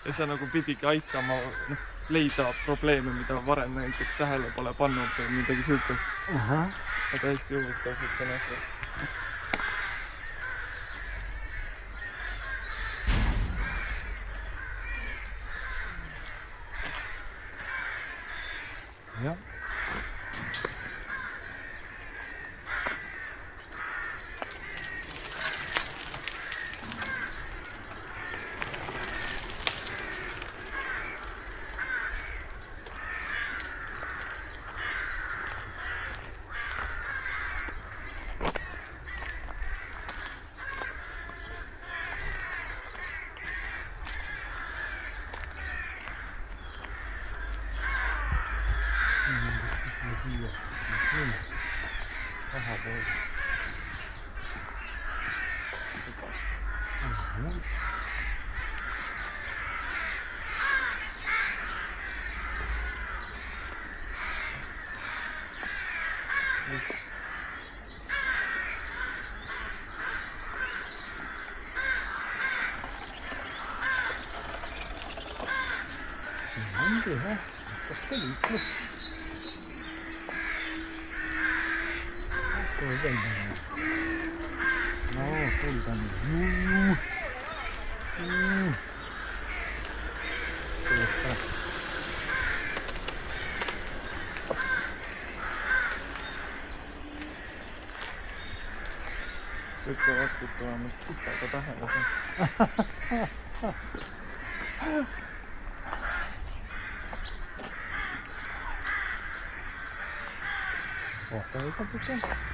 ja see nagu pidigi aitama leida probleeme, mida varem näiteks tähele pole pannud või midagi sihukest. Aga hästi huvitav sihukene asi. jah. Ütlevad, et oleme kutaga tähele. Kohta võtab ikka.